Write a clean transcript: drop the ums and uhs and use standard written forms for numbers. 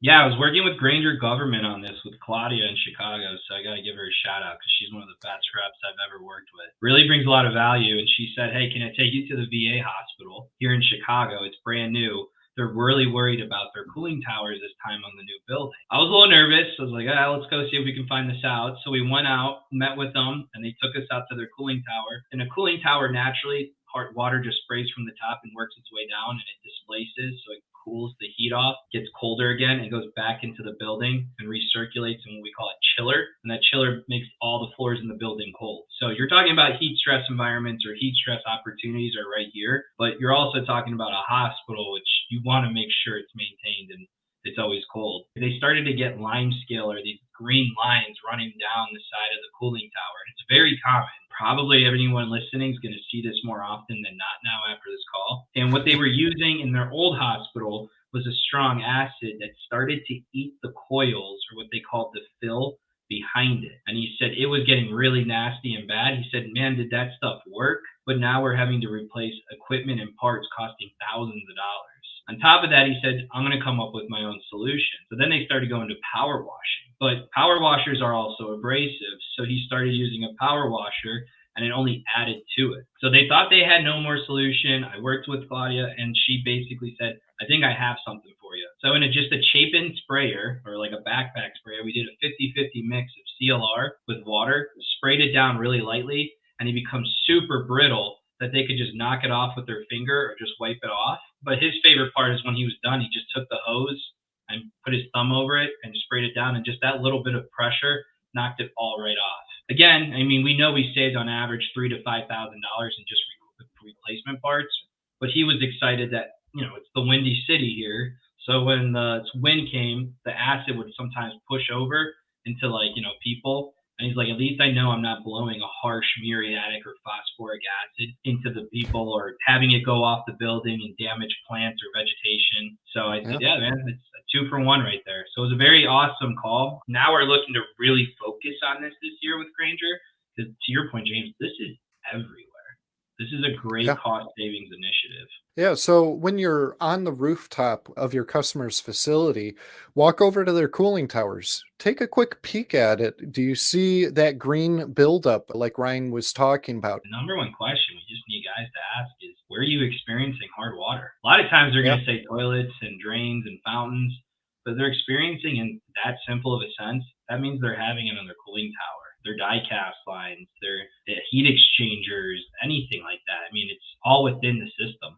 Yeah, I was working with Grainger Government on this with Claudia in Chicago, so I got to give her a shout out because she's one of the best reps I've ever worked with. Really brings a lot of value. And she said, "Hey, can I take you to the VA hospital here in Chicago? It's brand new. They're really worried about their cooling towers this time on the new building." I was a little nervous. I was like, let's go see if we can find this out. So we went out, met with them, and they took us out to their cooling tower. And a cooling tower, naturally, hard water just sprays from the top and works its way down, and it displaces, so it cools the heat off, gets colder again, and goes back into the building and recirculates in what we call a chiller. And that chiller makes all the floors in the building cold. So you're talking about heat stress environments or heat stress opportunities are right here, but you're also talking about a hospital, which you want to make sure it's maintained and it's always cold. They started to get lime scale or these green lines running down the side of the cooling tower. And it's very common. Probably anyone listening is going to see this more often than not now after this call. And what they were using in their old hospital was a strong acid that started to eat the coils, or what they called the fill, behind it. And he said it was getting really nasty and bad. He said, "Man, did that stuff work?" But now we're having to replace equipment and parts costing thousands of dollars. On top of that, he said, "I'm going to come up with my own solution." So then they started going to power washing. But power washers are also abrasive. So he started using a power washer and it only added to it. So they thought they had no more solution. I worked with Claudia and she basically said, "I think I have something for you." So in just a Chapin sprayer or like a backpack sprayer, we did a 50-50 mix of CLR with water, sprayed it down really lightly, and it becomes super brittle that they could just knock it off with their finger or just wipe it off. But his favorite part is when he was done, he just took the hose and put his thumb over it and sprayed it down, and just that little bit of pressure knocked it all right off. Again, I mean, we know we saved on average $3,000 to $5,000 in just replacement parts, but he was excited that it's the Windy City here, so when the wind came, the acid would sometimes push over into people, and he's like, "At least I know I'm not blowing a harsh muriatic or phosphoric acid into the people or having it go off the building and damage plants or vegetation." So I said, Yeah. "Yeah, man, it's a 2 for 1 right there." So it was a very awesome call. Now we're looking to really focus on this year with Granger because, to your point, James, this is everywhere. This is a great Yeah. cost savings initiative. Yeah, so when you're on the rooftop of your customer's facility, walk over to their cooling towers. Take a quick peek at it. Do you see that green buildup like Ryan was talking about? The number one question we just need guys to ask is, where are you experiencing hard water? A lot of times they're Yeah. going to say toilets and drains and fountains, but they're experiencing in that simple of a sense. That means they're having it on their cooling tower, their die cast lines, their heat exchangers, anything like that. I mean, it's all within the system.